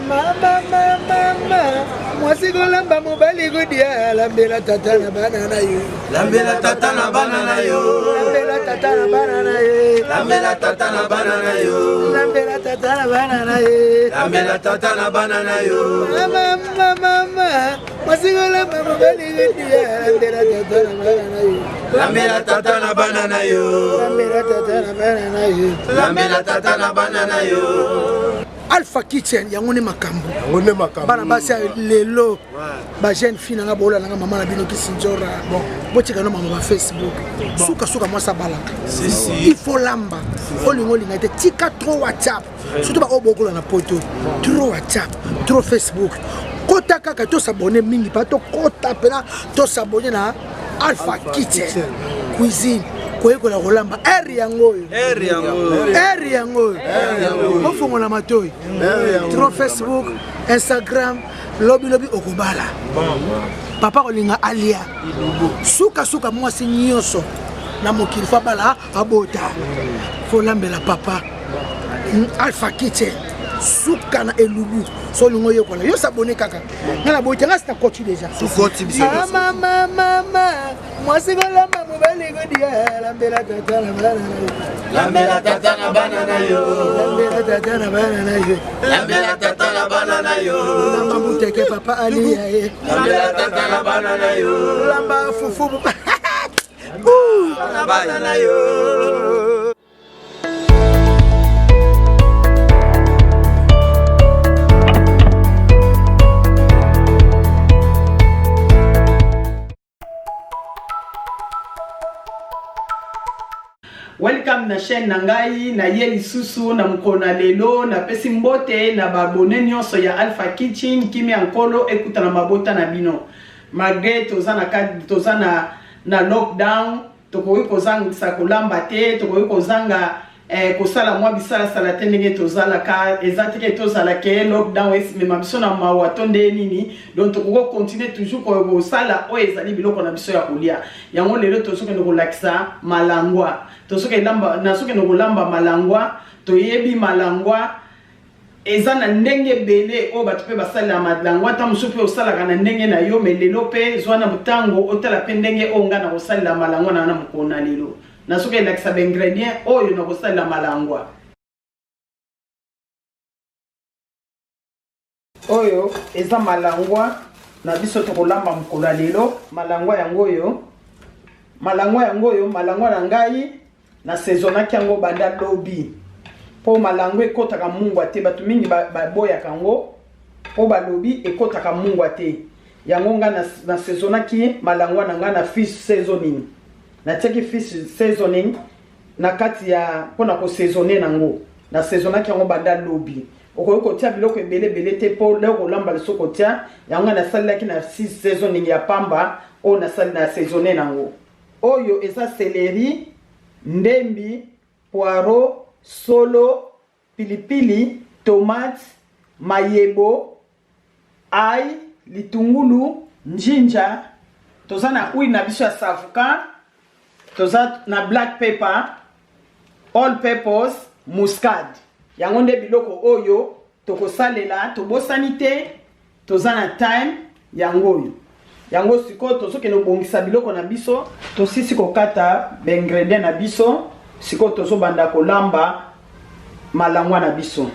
Mama, mwasi kolamba mobali godia lambela tata na banana yo. Lambela tata na banana yo. Lambela tata na banana yo. Lambela tata na banana yo. Lambela tata na banana yo. Lambela tata na banana yo. Mama, mwasi kolamba mobali godia lambela tata na banana yo. Lambela tata na banana yo. Lambela tata na banana yo. Lambela tata na banana yo. Alpha Kitchen yangone makambo bana basi lelo ba jeune fille nga bola nga mama na bino kisinjora botika no mama ba Facebook suka moi sabala il faut lamba olingo linga te tika trop WhatsApp surtout ba obokola na poto trop WhatsApp trop Facebook kota kaka to s'abonner mingi pa to kota pena to s'abonner na Alpha Kitchen cuisine koyekola kolamba eri yango ofongola matoi trop Facebook Instagram lobi okobala papa kolinga alia suka mwasi nyonso na mokili fa bala abota fo lambela papa Alpha Kitchen suka na elubu so lingo yekola yo s'abonner kaka ngala boita ngasta coach déjà mama mwasi kolamba mobali godia lambela tata na banana yo. Lambela tata na banana yo. Lambela tata na banana yo. Lambela tata na banana yo. Lamba muteke papa ali ya. Lambela tata na banana yo. Lamba fufu banana yo. Welcome na chaîne Nangai na Yeli Susu na mkona lelo na pesi mbote na babone nyonso ya Alpha Kitchen kimi ankolo ekuta na mabota na bino malgré tozana na lockdown tokoki kozanga kolamba te tokoki kozanga kosala mwa bisala sala te ndenge tozala ka ezatike tozala ke lockdown esimema biso na mawa tonde nini donc tokoko continuer toujours kosala oyo ezali biloko na biso ya kolia yango lelo tozokende kolakisa malangwa nasokende kolamba malangwa toyebi malangwa eza na ndenge bele o bato pe basala malangwa ta musu pe osala kana ndenge na yo melelo pe zwana butango otala pe ndenge onga na kosala malangwa na mukona lelo nasuke lakisa ingredient oyo na kosala malangwa oyo eza malangwa na biso to kolamba mukona lelo malangwa yango malangwa na ngai na saisonaki yango banda lobi po malangwa ekotaka mungwa te bato mingi baboya kango po balobi ekotaka mungwa te yango nga na saisonaki malangwa na nga na fish seasoning na teki fish seasoning na kati ya pona ko saisonner nango na saisonaki yango banda lobi okoki kotia biloko ebele te po leo kolamba lisoko tia yango na salaki na fish seasoning ya pamba o na sali na saisonner nango oyo eza céleri ndembi poiro solo pilipili tomate mayebo ai litungulu njinja toza na huile na biso ya savuka toza na black pepper all peppers muscade yango nde biloko oyo tokosalela tobosani te toza na time yango oyo yango siko tozokende kobongisa biloko na biso tosisi kokata ingredient na biso siko tozobanda kolamba malangwa na biso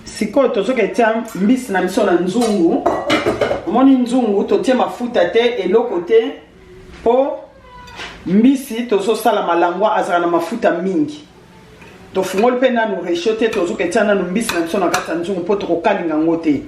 siko tozoketia mbisi na biso na nzungu omoni nzungu totie mafuta te eloko te po mbisi tozosala malangwa azala na mafuta mingi tofungoli pe nanu resho te tozoketia nanu mbisi na biso na kati ya nzungu po tokokalinga ngo te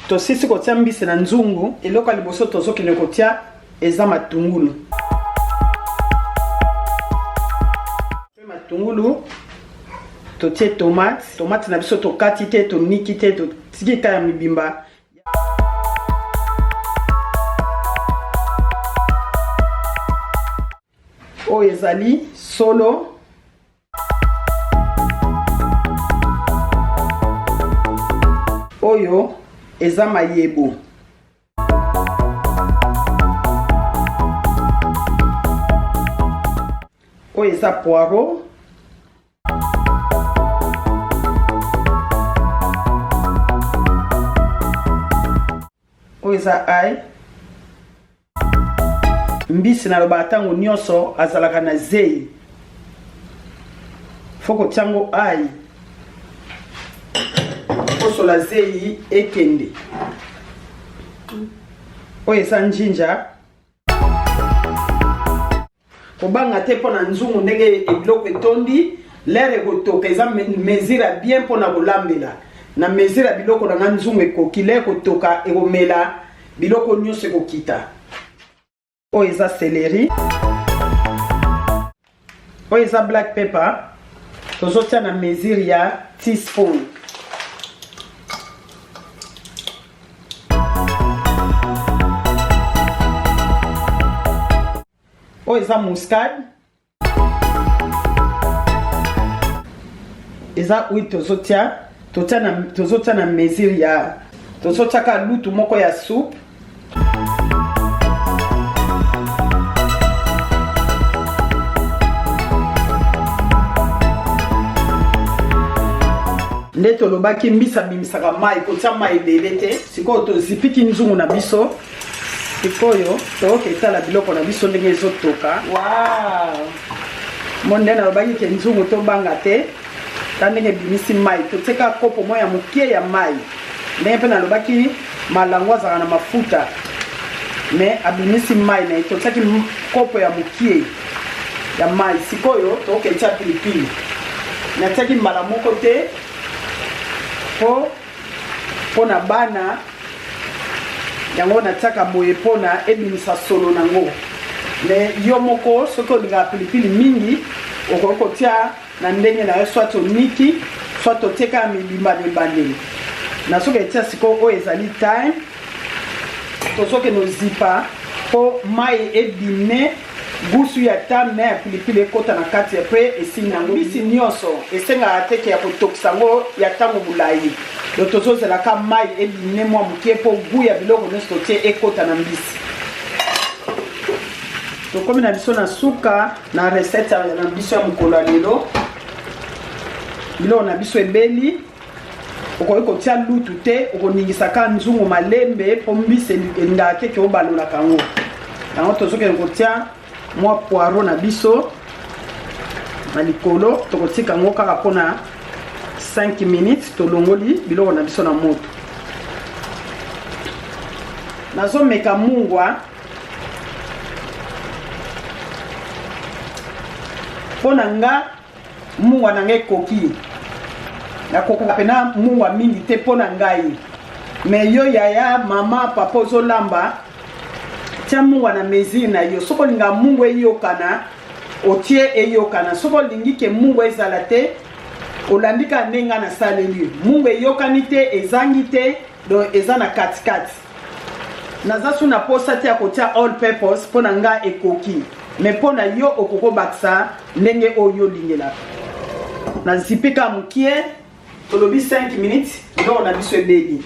tosisi kotia mbisi na nzungu eloko liboso tozokende kotia eza matungulu. Matungulu totie tomate na biso tokati te toniki te totiki ta ya mibimba. Oyo ezali solo. Oyo eza mayebo. Oyo eza poireau. Oyo eza ail. Mbisi na loba tango nyonso azalaka na zei. Foko tiango ail. Oso la zei ekende. Oyo eza njinja. Kobanga te pona nzungu ndenge ebiloko etondi. Lere kotoka eza mesure bien pona kolambela. Na mesure biloko na nzungu ekoki lere kotoka ekomela biloko nyonso ekokita. Oyo eza céleri. Oyo eza black pepper. Tozotia na mesure ya teaspoon. Oyo eza muscade. Eza huile tozotia na mesure ya tozotia ka lutu moko ya soupe. Nde tolobaki mbisa bimisaka mai kotia mai ebele te. Sikoyo tozipiki nzungu na biso. Sikoyo toke etala biloko na biso ndenge ezotoka. Wow! Monde na lobaki ke nzungu tobanga te. Tandenge bimisi mai toteka kopo moya mukie ya mai. Ndenge pe na lobaki malango azaka na mafuta. Me abimisi mai na toteki kopo ya mukie ya mai. Sikoyo toke etia pilipili. Na teki mbala moko te. Pona bana yango nataka boye pona ebimisa solo nango. Me yo moko soko linga pilipili mingi okokotia na ndenge na soit oniki soit oteka mibimba nebandeli. Na soki etia siko o ezali time tosoke no zipa po mai ebime gusu ya tam ya pilipili ekota na kati ya pre esini nango. Mbisi nyonso esenga ateke ya kotokisa ngo ya tango bulayi. Do tozozela ka mai ebime mwa mukie po gu ya biloko nyonso totie ekota na mbisi. Tokomi na biso na suka na recette na biso ya mokolo lelo. Biloko na biso ebeli. Okoki kotia lutu te, okoningisaka nzungu malembe po mbisi elinga keke obalola kango. Yango tozoke kotia mwa poireau na biso na likolo tokotika ngo kaka pona 5 minutes tolongoli biloko na biso na moto. Nazomeka mungwa pona nga mungwa na ngai koki. Na kokoka pena mungwa mingi te pona ngai. Me yo yaya mama papa ozolamba tia mungwa na mesure na yo. Soko linga mungwa eyokana otie eyokana. Soko lingi ke mungwa ezala te olandika ndenga na saleli. Mungwa eyokani te ezangi te do ezana katikati. Nazasu na posa te akotia all purpose pona nga ekoki. Me pona yo okoko baksa ndenge oyo lingela. Na zipika mukie tolobi 5 minutes ndo na biso ebeli.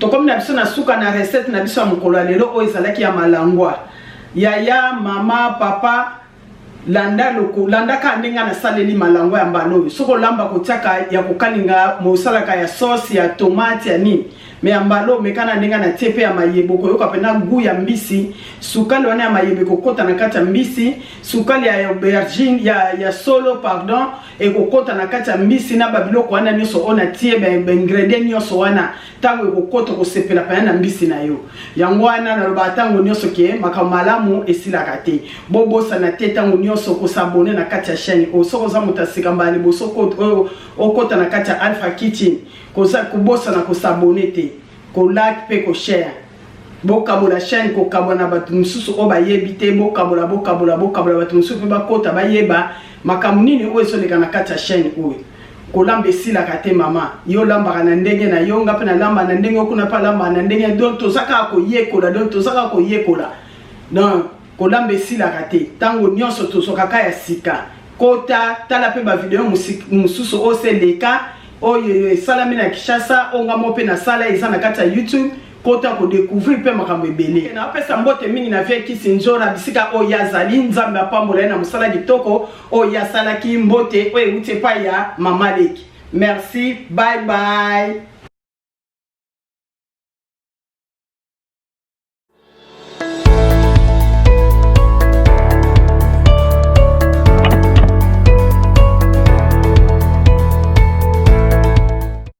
Tokomi na biso na suka na recette na biso ya mokolo lelo o ezalaki ya malangwa. Yaya, mama, papa landa loko landa ka ndenga na saleli malangwa ya mbano. Soko lamba kotiaka ya kokalinga mosalaka ya sauce ya tomate ya nini. mais ambalo mekana ndinga na tepe ya mayebo ko yoka pena gu ya mbisi sukali wana ya mayebo ko kota na kati ya mbisi sukali ya aubergine ya solo pardon e ko kota na kati ya mbisi na babiloko wana nyoso ona tie ba ingredient nyoso wana tango ko kota ko sepela pa na mbisi na yo yango wana na loba tango nyoso ke makamalamu esila kate bobosa na te tango nyoso ko s'abonner na kati ya chaîne o soko za mutasika mbali bosoko o kota na kati ya Alpha Kitchen ko sa ko bosa na ko s'abonner te ko like pe ko share bokabola chaîne ko kabona batu mususu o bayebi te bokabola batu mususu ba kota bayeba makamu nini o esoleka na kati ya chaîne o ko lambe sila kate mama yo lamba na ndenge na yo ngape na lamba na ndenge okuna pa lamba na ndenge donc to saka ko yekola donc to saka ko yekola donc ko lambe sila kate tango nyonso to sokaka ya sika kota tala pe ba video mususu o seleka oyo salami na Kishasa onga mope na sala eza na kati ya YouTube kota ko découvrir pe makambo ebele na pesa mbote mingi na vie kisinjora bisika o yazali nzambe apambola na musala kitoko o yasala ki mbote o euti pa ya Mama Leki. Merci, bye bye.